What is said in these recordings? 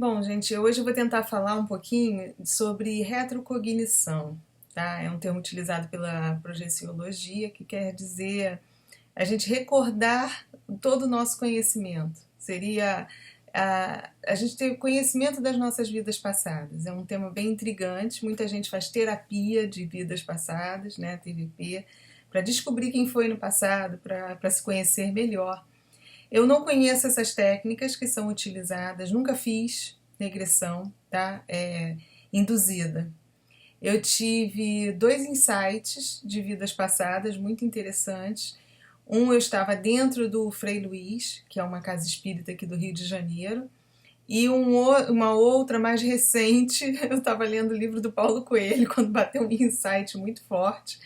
Bom, gente, hoje eu vou tentar falar um pouquinho sobre retrocognição, tá? É um termo utilizado pela projeciologia que quer dizer a gente recordar todo o nosso conhecimento. Seria a gente ter conhecimento das nossas vidas passadas. É um tema bem intrigante. Muita gente faz terapia de vidas passadas, né, TVP, para descobrir quem foi no passado, para se conhecer melhor. Eu não conheço essas técnicas que são utilizadas, nunca fiz regressão, tá? Induzida. Eu tive dois insights de vidas passadas muito interessantes. Um, eu estava dentro do Frei Luiz, que é uma casa espírita aqui do Rio de Janeiro, e uma outra mais recente, eu estava lendo o livro do Paulo Coelho, quando bateu um insight muito forte.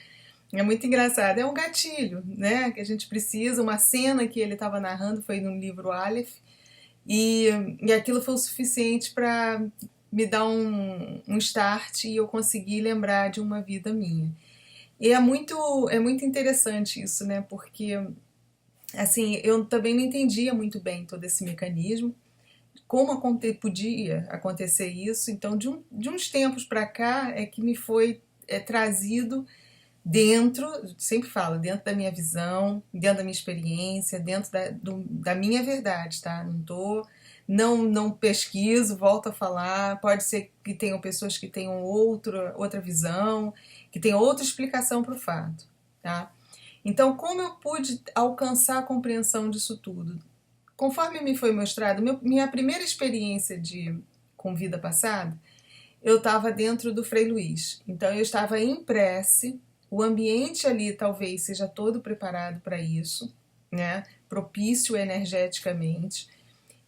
É muito engraçado, é um gatilho, né? Que a gente precisa. Uma cena que ele estava narrando foi no livro Aleph, e, e aquilo foi o suficiente para me dar um start e eu consegui lembrar de uma vida minha. E é muito interessante isso, né? Porque, assim, eu também não entendia muito bem todo esse mecanismo, como podia acontecer isso. Então, de uns tempos para cá, é que me foi trazido dentro, sempre falo, dentro da minha visão, dentro da minha experiência, dentro da minha verdade, tá? Não pesquiso, volto a falar. Pode ser que tenham pessoas que tenham outra visão, que tenham outra explicação para o fato, tá? Então, como eu pude alcançar a compreensão disso tudo? Conforme me foi mostrado, minha primeira experiência com vida passada, eu estava dentro do Frei Luiz. Então, eu estava em prece. O ambiente ali talvez seja todo preparado para isso, né? Propício energeticamente.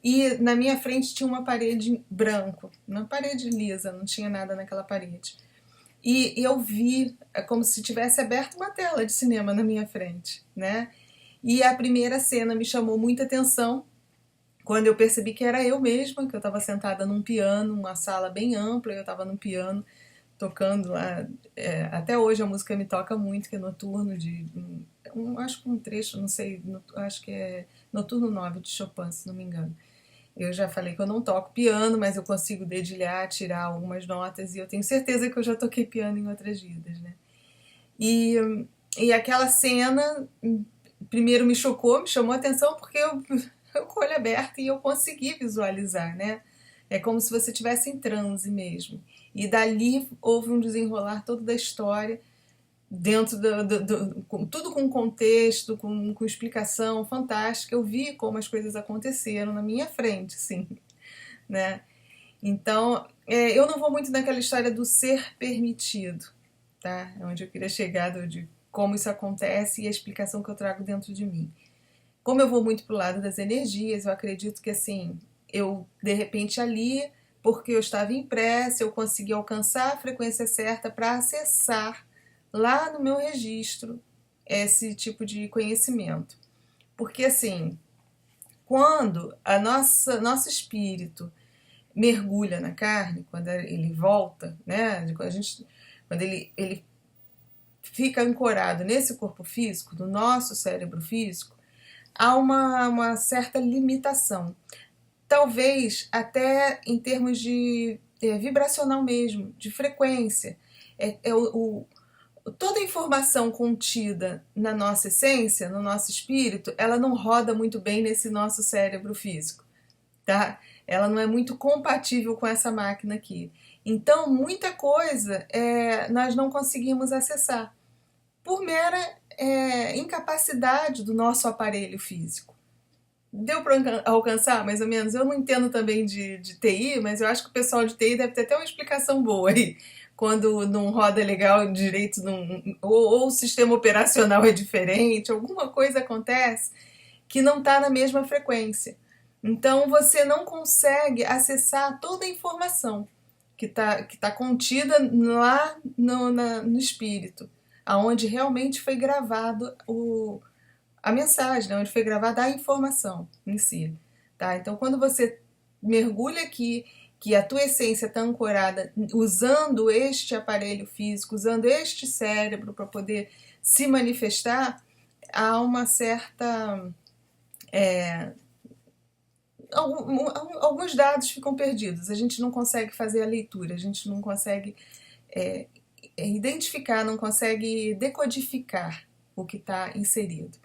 E na minha frente tinha uma parede branca, uma parede lisa, não tinha nada naquela parede. E eu vi, como se tivesse aberto uma tela de cinema na minha frente, né? E a primeira cena me chamou muita atenção quando eu percebi que era eu mesma, que eu estava sentada num piano, uma sala bem ampla, e eu estava num piano tocando lá. Até hoje a música me toca muito, que é Noturno acho que um trecho, não sei, acho que é Noturno 9 de Chopin, se não me engano. Eu já falei que eu não toco piano, mas eu consigo dedilhar, tirar algumas notas, e eu tenho certeza que eu já toquei piano em outras vidas, né? E, e aquela cena primeiro me chocou, me chamou a atenção, porque eu com o olho aberto e eu consegui visualizar, né? É como se você estivesse em transe mesmo. E dali houve um desenrolar todo da história, dentro tudo com contexto, com explicação fantástica. Eu vi como as coisas aconteceram na minha frente, sim, né? Então, eu não vou muito naquela história do ser permitido, tá? É onde eu queria chegar, de como isso acontece e a explicação que eu trago dentro de mim. Como eu vou muito pro lado das energias, eu acredito que, assim, eu, de repente, ali, porque eu estava em prece, eu consegui alcançar a frequência certa para acessar lá no meu registro esse tipo de conhecimento. Porque, assim, quando nosso espírito mergulha na carne, quando ele volta, né? Quando ele fica ancorado nesse corpo físico, no nosso cérebro físico, há uma certa limitação. Talvez até em termos de vibracional mesmo, de frequência. Toda a informação contida na nossa essência, no nosso espírito, ela não roda muito bem nesse nosso cérebro físico, tá? Ela não é muito compatível com essa máquina aqui. Então, muita coisa nós não conseguimos acessar por mera incapacidade do nosso aparelho físico. Deu para alcançar, mais ou menos? Eu não entendo também de TI, mas eu acho que o pessoal de TI deve ter até uma explicação boa aí. Quando não roda legal direito, ou o sistema operacional é diferente, alguma coisa acontece que não está na mesma frequência. Então você não consegue acessar toda a informação que tá contida lá no espírito, aonde realmente foi gravado a mensagem, né, onde foi gravada a informação em si. Tá? Então, quando você mergulha aqui, que a tua essência está ancorada usando este aparelho físico, usando este cérebro para poder se manifestar, há uma certa alguns dados ficam perdidos, a gente não consegue fazer a leitura, a gente não consegue identificar, não consegue decodificar o que está inserido,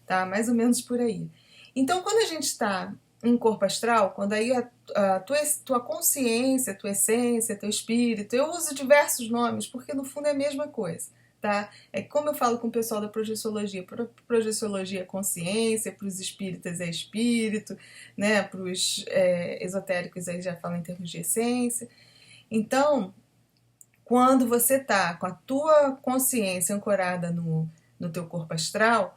tá? Mais ou menos por aí. Então, quando a gente está em corpo astral, quando aí a tua consciência, a tua essência, teu espírito, eu uso diversos nomes, porque no fundo é a mesma coisa, tá? É como eu falo com o pessoal da projeciologia. Projeciologia é consciência, para os espíritas é espírito, né? Para os esotéricos aí já falam em termos de essência. Então, quando você tá com a tua consciência ancorada no teu corpo astral,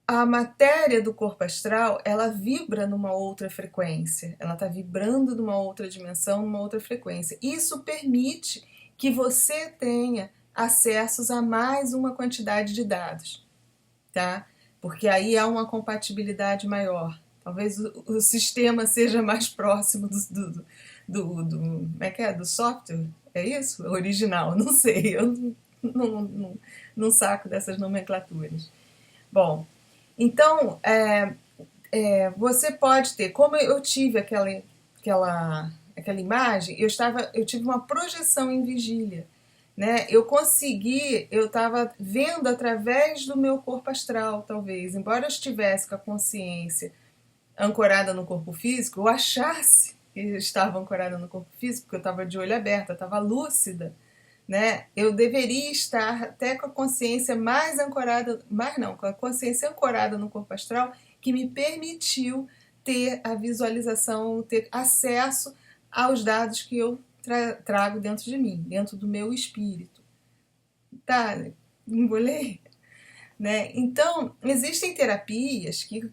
a matéria do corpo astral, ela vibra numa outra frequência, ela está vibrando numa outra dimensão, numa outra frequência. Isso permite que você tenha acessos a mais uma quantidade de dados, tá? Porque aí há uma compatibilidade maior. Talvez o sistema seja mais próximo como é que é? Do software? É isso? Original, não sei, eu não saco dessas nomenclaturas. Bom, então, você pode ter, como eu tive aquela imagem, eu tive uma projeção em vigília, né? Eu estava vendo através do meu corpo astral, talvez, embora eu estivesse com a consciência ancorada no corpo físico, eu achasse que eu estava ancorada no corpo físico, porque eu estava de olho aberto, eu estava lúcida, né? Eu deveria estar até com a consciência mais ancorada, mas não, com a consciência ancorada no corpo astral, que me permitiu ter a visualização, ter acesso aos dados que eu trago dentro de mim, dentro do meu espírito. Tá? Embolei? Né? Então, existem terapias que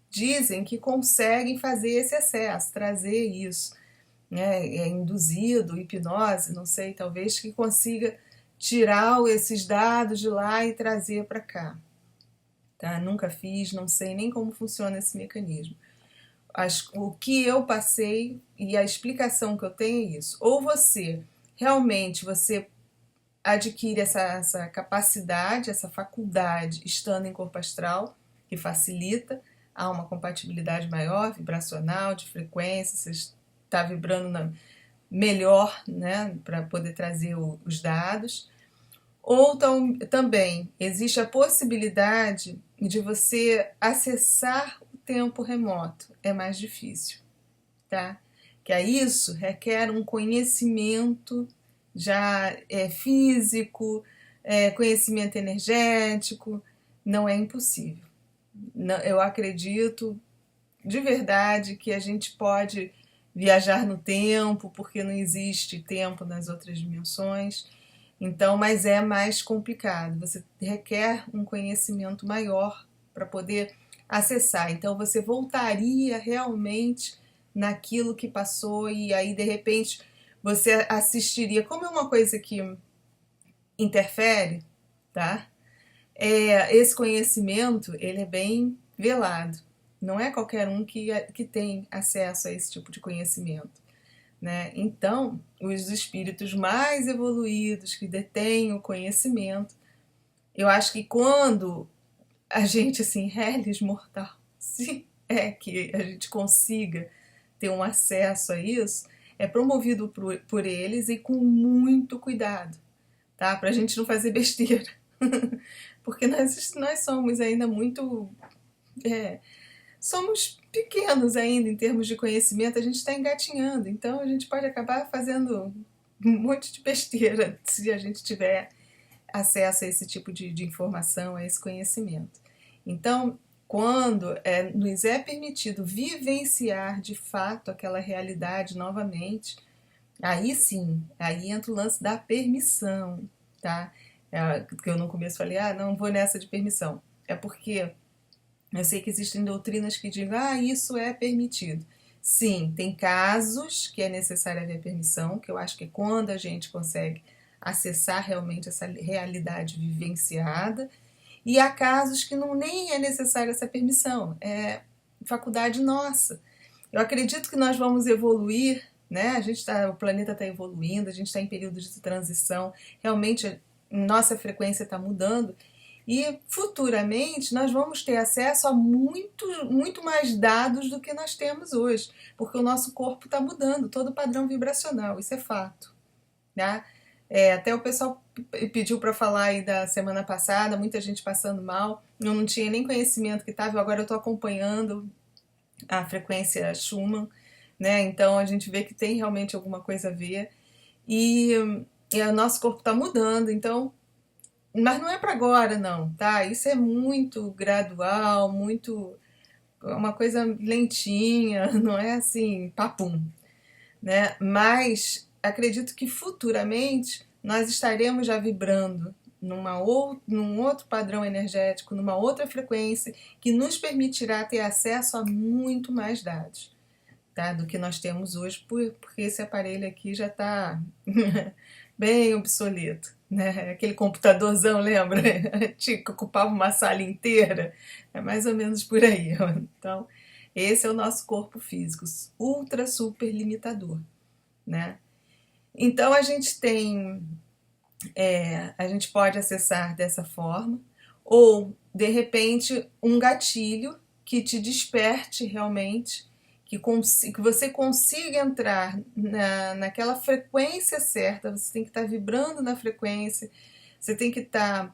dizem que conseguem fazer esse acesso, trazer isso, né? É induzido, hipnose, não sei, talvez que consiga tirar esses dados de lá e trazer para cá. Tá? Nunca fiz, não sei nem como funciona esse mecanismo. O que eu passei e a explicação que eu tenho é isso. Ou você adquire essa capacidade, essa faculdade estando em corpo astral, que facilita, há uma compatibilidade maior, vibracional, de frequência, você está vibrando melhor, né, para poder trazer os dados. Ou também existe a possibilidade de você acessar o tempo remoto, é mais difícil, tá? Que isso requer um conhecimento já físico, conhecimento energético, não é impossível. Não, eu acredito de verdade que a gente pode viajar no tempo, porque não existe tempo nas outras dimensões. Então, mas é mais complicado. Você requer um conhecimento maior para poder acessar. Então, você voltaria realmente naquilo que passou e aí, de repente, você assistiria. Como é uma coisa que interfere, tá? Esse conhecimento, ele é bem velado. Não é qualquer um que tem acesso a esse tipo de conhecimento, né? Então, os espíritos mais evoluídos, que detêm o conhecimento, eu acho que quando a gente, assim, reles mortal, se é que a gente consiga ter um acesso a isso, é promovido por eles e com muito cuidado, tá? Pra gente não fazer besteira. Porque nós somos ainda muito... somos pequenos ainda em termos de conhecimento, a gente está engatinhando, então a gente pode acabar fazendo um monte de besteira se a gente tiver acesso a esse tipo de informação, a esse conhecimento. Então, quando nos é permitido vivenciar de fato aquela realidade novamente, aí sim, aí entra o lance da permissão, tá? Que eu no começo falei, não vou nessa de permissão. É porque eu sei que existem doutrinas que dizem, isso é permitido. Sim, tem casos que é necessário haver permissão, que eu acho que é quando a gente consegue acessar realmente essa realidade vivenciada, e há casos que nem é necessária essa permissão, é faculdade nossa. Eu acredito que nós vamos evoluir, né? O planeta está evoluindo, a gente está em período de transição, realmente nossa frequência está mudando, E futuramente nós vamos ter acesso a muito mais dados do que nós temos hoje, porque o nosso corpo está mudando, todo o padrão vibracional, isso é fato. Né? Até o pessoal pediu para falar aí da semana passada, muita gente passando mal, eu não tinha nem conhecimento que estava, agora eu estou acompanhando a frequência Schumann, né? Então a gente vê que tem realmente alguma coisa a ver, e o nosso corpo está mudando, então. Mas não é para agora, não, tá? Isso é muito gradual, muito uma coisa lentinha, não é assim, papum, né? Mas acredito que futuramente nós estaremos já vibrando num outro padrão energético, numa outra frequência, que nos permitirá ter acesso a muito mais dados, tá? Do que nós temos hoje, porque esse aparelho aqui já está bem obsoleto. Né? Aquele computadorzão, lembra? Tinha que ocupava uma sala inteira. É mais ou menos por aí. Então, esse é o nosso corpo físico, ultra super limitador. Né? Então, a gente tem, a gente pode acessar dessa forma, ou, de repente, um gatilho que te desperte realmente, que você consiga entrar naquela frequência certa, você tem que estar vibrando na frequência, você tem que estar.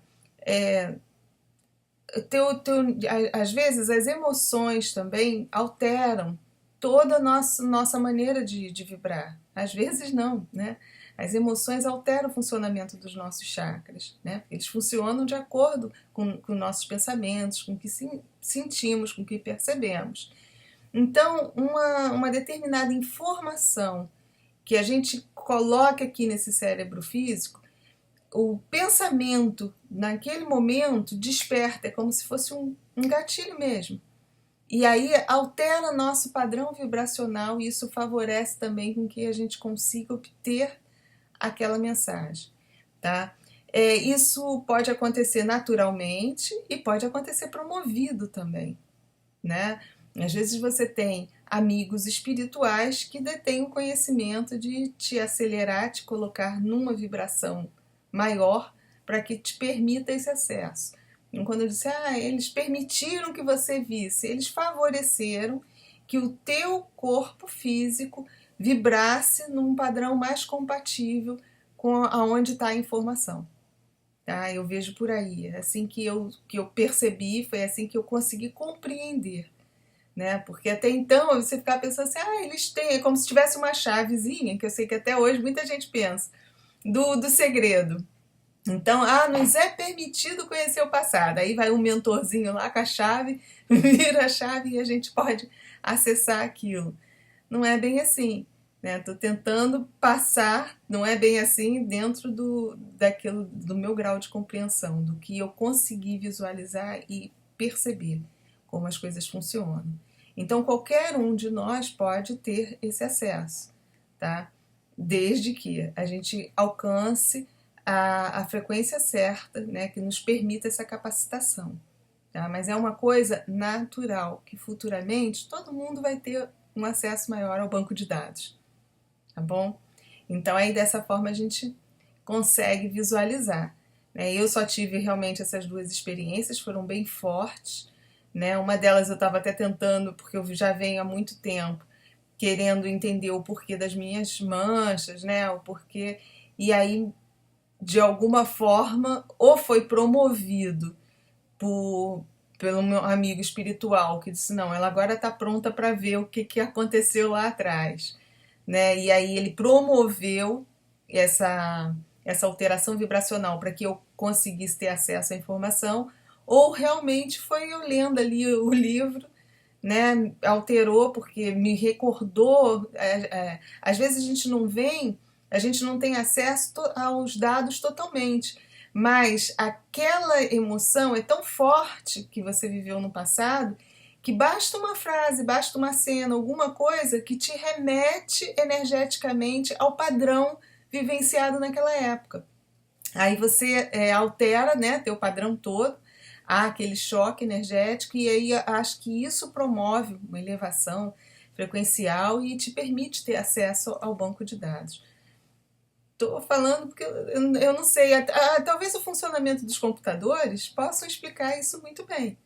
Às vezes, as emoções também alteram toda a nossa maneira de vibrar. Às vezes, não, né? As emoções alteram o funcionamento dos nossos chakras, né? Eles funcionam de acordo com nossos pensamentos, com o que sentimos, com o que percebemos. Então, uma determinada informação que a gente coloca aqui nesse cérebro físico, o pensamento naquele momento desperta, é como se fosse um gatilho mesmo. E aí altera nosso padrão vibracional e isso favorece também com que a gente consiga obter aquela mensagem. Tá? Isso pode acontecer naturalmente e pode acontecer promovido também. Né? Às vezes você tem amigos espirituais que detêm o conhecimento de te acelerar, te colocar numa vibração maior para que te permita esse acesso. Então, quando eu disse, eles permitiram que você visse, eles favoreceram que o teu corpo físico vibrasse num padrão mais compatível com aonde está a informação. Tá? Eu vejo por aí, é assim que eu percebi, foi assim que eu consegui compreender. Né? Porque até então você ficava pensando assim, eles têm, é como se tivesse uma chavezinha, que eu sei que até hoje muita gente pensa, do segredo. Então, nos é permitido conhecer o passado. Aí vai um mentorzinho lá com a chave, vira a chave e a gente pode acessar aquilo. Não é bem assim. Estou tentando passar, não é bem assim, dentro do meu grau de compreensão, do que eu consegui visualizar e perceber como as coisas funcionam. Então, qualquer um de nós pode ter esse acesso, tá? Desde que a gente alcance a frequência certa, né, que nos permita essa capacitação. Tá? Mas é uma coisa natural, que futuramente todo mundo vai ter um acesso maior ao banco de dados. Tá bom? Então, aí dessa forma a gente consegue visualizar. Né? Eu só tive realmente essas duas experiências, foram bem fortes. Né? Uma delas eu estava até tentando, porque eu já venho há muito tempo, querendo entender o porquê das minhas manchas, né? O porquê. E aí, de alguma forma, ou foi promovido pelo meu amigo espiritual, que disse, não, ela agora está pronta para ver o que aconteceu lá atrás. Né? E aí ele promoveu essa alteração vibracional para que eu conseguisse ter acesso à informação, ou realmente foi eu lendo ali o livro, né, alterou porque me recordou. Às vezes a gente não tem acesso aos dados totalmente, mas aquela emoção é tão forte que você viveu no passado que basta uma frase, basta uma cena, alguma coisa que te remete energeticamente ao padrão vivenciado naquela época. Aí você altera, né, teu padrão todo, há aquele choque energético, e aí acho que isso promove uma elevação frequencial e te permite ter acesso ao banco de dados. Estou falando porque eu não sei, talvez o funcionamento dos computadores possa explicar isso muito bem.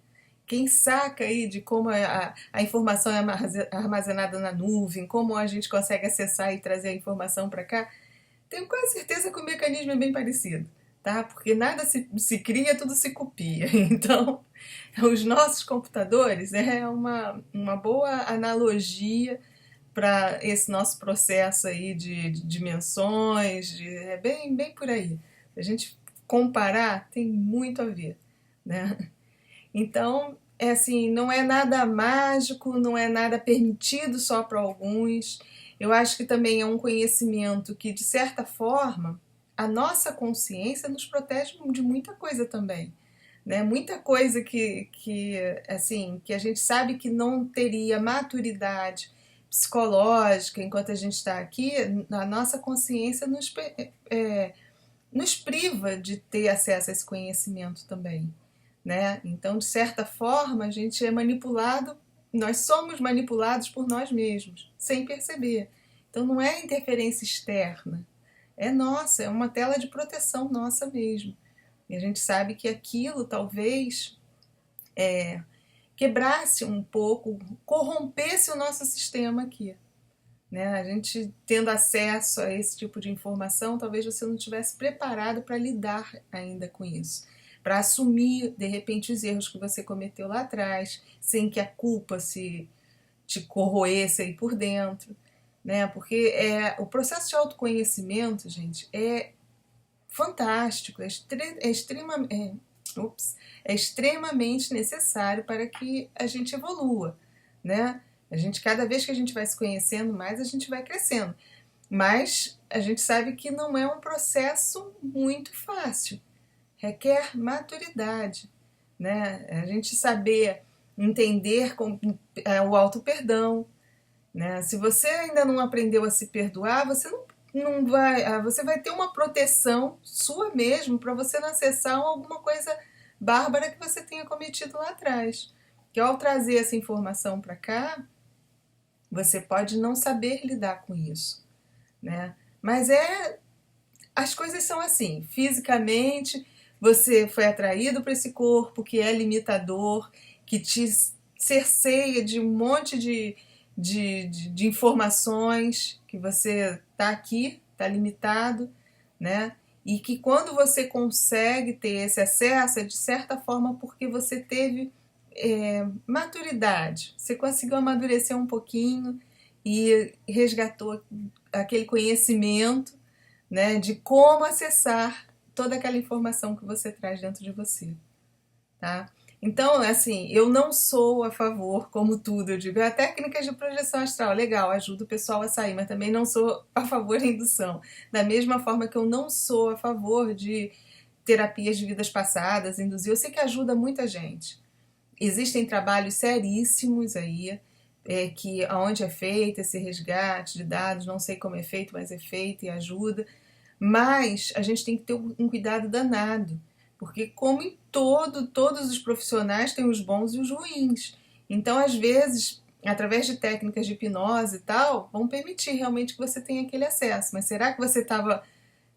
Quem saca aí de como a informação é armazenada na nuvem, como a gente consegue acessar e trazer a informação para cá, tenho quase certeza que o mecanismo é bem parecido, tá? Porque nada se cria, tudo se copia. Então, os nossos computadores é uma boa analogia para esse nosso processo aí de dimensões, é bem por aí. Se a gente comparar, tem muito a ver, né? Então, é assim, não é nada mágico, não é nada permitido só para alguns. Eu acho que também é um conhecimento que, de certa forma, a nossa consciência nos protege de muita coisa também. Né? Muita coisa assim, que a gente sabe que não teria maturidade psicológica enquanto a gente está aqui, a nossa consciência nos priva de ter acesso a esse conhecimento também. Né? Então, de certa forma, a gente é manipulado, nós somos manipulados por nós mesmos, sem perceber. Então, não é interferência externa, é nossa, é uma tela de proteção nossa mesmo. E a gente sabe que aquilo talvez quebrasse um pouco, corrompesse o nosso sistema aqui. Né? A gente tendo acesso a esse tipo de informação, talvez você não estivesse preparado para lidar ainda com isso. Para assumir, de repente, os erros que você cometeu lá atrás, sem que a culpa te corroesse aí por dentro. Né? Porque o processo de autoconhecimento, gente, é fantástico, é extremamente necessário para que a gente evolua, né? Cada vez que a gente vai se conhecendo mais, a gente vai crescendo. Mas a gente sabe que não é um processo muito fácil. Requer maturidade, né? A gente saber entender o auto-perdão, né? Se você ainda não aprendeu a se perdoar, você vai ter uma proteção sua mesmo para você não acessar alguma coisa bárbara que você tenha cometido lá atrás. Que ao trazer essa informação para cá, você pode não saber lidar com isso, né? Mas as coisas são assim, fisicamente você foi atraído para esse corpo que é limitador, que te cerceia de um monte de informações, que você está aqui, está limitado, né? E que quando você consegue ter esse acesso, é de certa forma porque você teve maturidade, você conseguiu amadurecer um pouquinho e resgatou aquele conhecimento, né, de como acessar toda aquela informação que você traz dentro de você, tá? Então, assim, eu não sou a favor, como tudo, eu digo, técnicas de projeção astral, legal, ajuda o pessoal a sair, mas também não sou a favor da indução. Da mesma forma que eu não sou a favor de terapias de vidas passadas, induzir, eu sei que ajuda muita gente. Existem trabalhos seríssimos aí, que onde é feito esse resgate de dados, não sei como é feito, mas é feito e ajuda. Mas a gente tem que ter um cuidado danado, porque como em todos os profissionais tem os bons e os ruins. Então, às vezes, através de técnicas de hipnose e tal, vão permitir realmente que você tenha aquele acesso. Mas será que você estava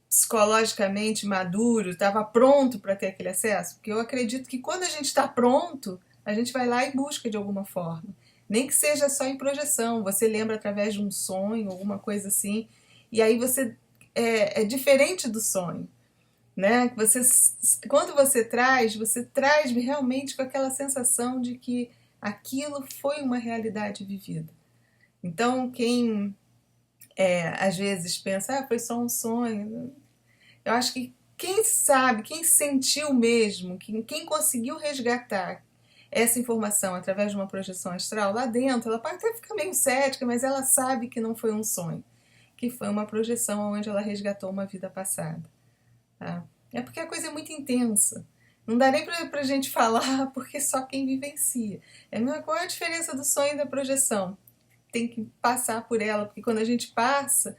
psicologicamente maduro, estava pronto para ter aquele acesso? Porque eu acredito que quando a gente está pronto, a gente vai lá e busca de alguma forma. Nem que seja só em projeção, você lembra através de um sonho, alguma coisa assim, e aí você é diferente do sonho, né? Quando você traz realmente com aquela sensação de que aquilo foi uma realidade vivida. Então, quem às vezes pensa, foi só um sonho, eu acho que quem sabe, quem sentiu mesmo, quem conseguiu resgatar essa informação através de uma projeção astral lá dentro, ela pode até ficar meio cética, mas ela sabe que não foi um sonho, que foi uma projeção onde ela resgatou uma vida passada. Tá? É porque a coisa é muito intensa. Não dá nem pra gente falar, porque só quem vivencia. Qual é a diferença do sonho e da projeção? Tem que passar por ela, porque quando a gente passa,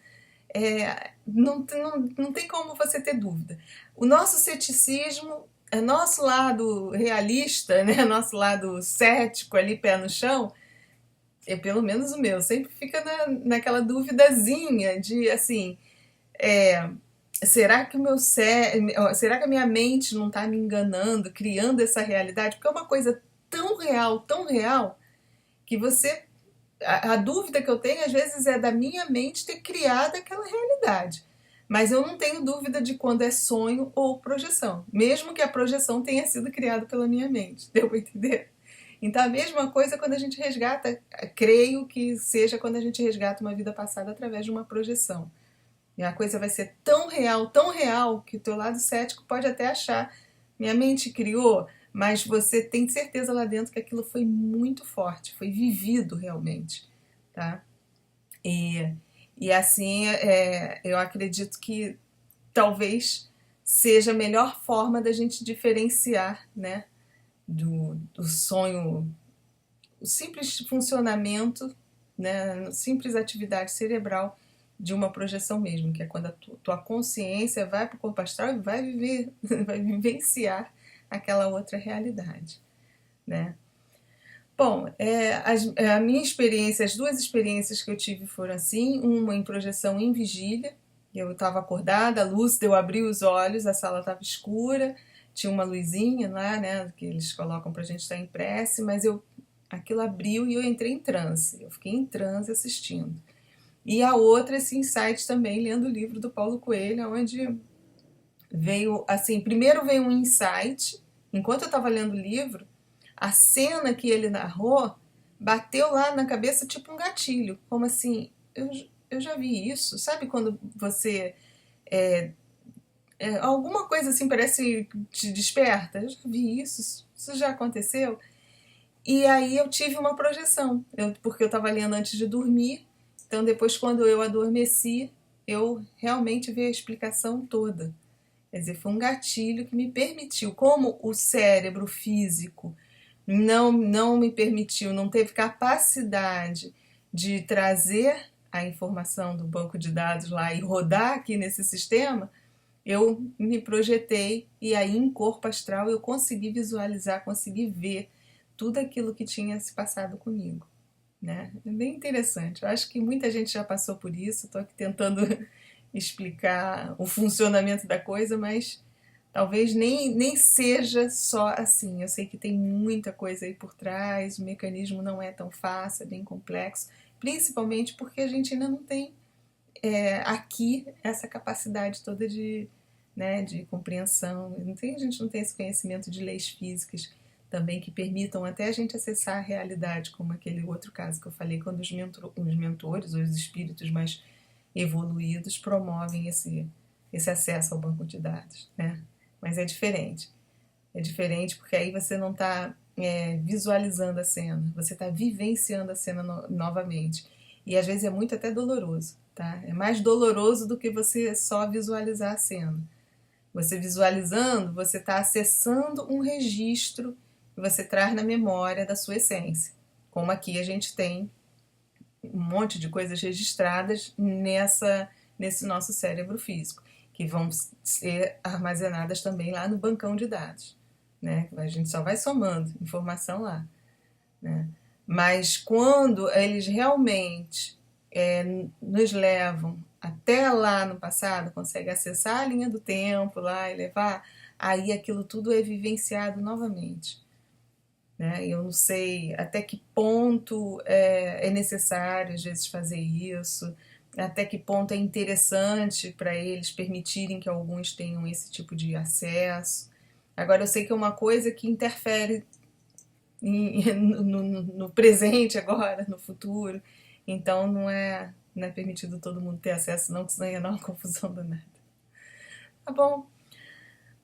não tem como você ter dúvida. O nosso ceticismo, nosso lado realista, né? Nosso lado cético ali, pé no chão, pelo menos o meu, sempre fica naquela duvidazinha de, assim, será que o meu cérebro, será que a minha mente não está me enganando, criando essa realidade? Porque é uma coisa tão real, que você. A dúvida que eu tenho às vezes é da minha mente ter criado aquela realidade. Mas eu não tenho dúvida de quando é sonho ou projeção, mesmo que a projeção tenha sido criada pela minha mente. Deu para entender? Então a mesma coisa quando a gente resgata, creio que seja quando a gente resgata uma vida passada através de uma projeção. E a coisa vai ser tão real, que o teu lado cético pode até achar, minha mente criou, mas você tem certeza lá dentro que aquilo foi muito forte, foi vivido realmente, tá? E, e assim, eu acredito que talvez seja a melhor forma da gente diferenciar, né, do sonho, o simples funcionamento, né, simples atividade cerebral de uma projeção mesmo, que é quando a tua consciência vai para o corpo astral e vai viver, vai vivenciar aquela outra realidade, né? Bom, a minha experiência, as duas experiências que eu tive foram assim, uma em projeção em vigília, eu estava acordada, lúcida, eu abri os olhos, a sala estava escura, tinha uma luzinha lá, né, que eles colocam pra gente estar em prece, mas aquilo abriu e eu entrei em transe, eu fiquei em transe assistindo. E a outra, esse insight também, lendo o livro do Paulo Coelho, onde veio, assim, primeiro veio um insight, enquanto eu estava lendo o livro, a cena que ele narrou bateu lá na cabeça tipo um gatilho, como assim, eu já vi isso, sabe quando você, alguma coisa assim parece te desperta, eu já vi isso já aconteceu, e aí eu tive uma projeção, porque eu estava lendo antes de dormir, então depois quando eu adormeci, eu realmente vi a explicação toda. Quer dizer, foi um gatilho que me permitiu, como o cérebro físico não me permitiu, não teve capacidade de trazer a informação do banco de dados lá e rodar aqui nesse sistema, eu me projetei e aí em corpo astral eu consegui visualizar, consegui ver tudo aquilo que tinha se passado comigo, né? É bem interessante. Eu acho que muita gente já passou por isso. Estou aqui tentando explicar o funcionamento da coisa, mas talvez nem seja só assim. Eu sei que tem muita coisa aí por trás, o mecanismo não é tão fácil, é bem complexo, principalmente porque a gente ainda não tem aqui essa capacidade toda de compreensão. A gente não tem esse conhecimento de leis físicas também que permitam até a gente acessar a realidade, como aquele outro caso que eu falei, quando os mentores ou os espíritos mais evoluídos promovem esse acesso ao banco de dados, né? Mas é diferente. É diferente porque aí você não está visualizando a cena, você está vivenciando a cena novamente. E às vezes é muito até doloroso, tá? É mais doloroso do que você só visualizar a cena. Você visualizando, você está acessando um registro que você traz na memória da sua essência. Como aqui a gente tem um monte de coisas registradas nesse nosso cérebro físico, que vão ser armazenadas também lá no bancão de dados, né? A gente só vai somando informação lá, né? Mas quando eles realmente nos levam até lá no passado, conseguem acessar a linha do tempo lá e levar, aí aquilo tudo é vivenciado novamente, né? Eu não sei até que ponto é necessário às vezes fazer isso, até que ponto é interessante para eles permitirem que alguns tenham esse tipo de acesso. Agora eu sei que é uma coisa que interfere no presente agora, no futuro, então não é permitido todo mundo ter acesso não, que senão ia dar uma confusão danada. Tá bom?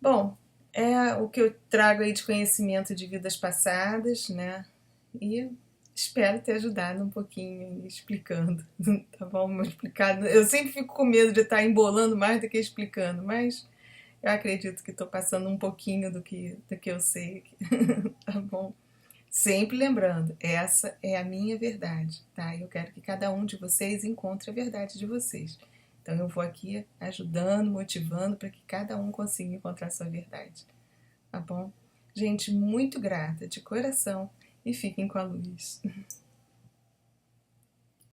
Bom, é o que eu trago aí de conhecimento de vidas passadas, né? E espero ter ajudado um pouquinho explicando, tá bom? Explicado. Eu sempre fico com medo de estar embolando mais do que explicando, mas eu acredito que estou passando um pouquinho do que eu sei aqui, tá bom? Sempre lembrando, essa é a minha verdade, tá? Eu quero que cada um de vocês encontre a verdade de vocês. Então eu vou aqui ajudando, motivando para que cada um consiga encontrar a sua verdade, tá bom? Gente, muito grata, de coração, e fiquem com a luz.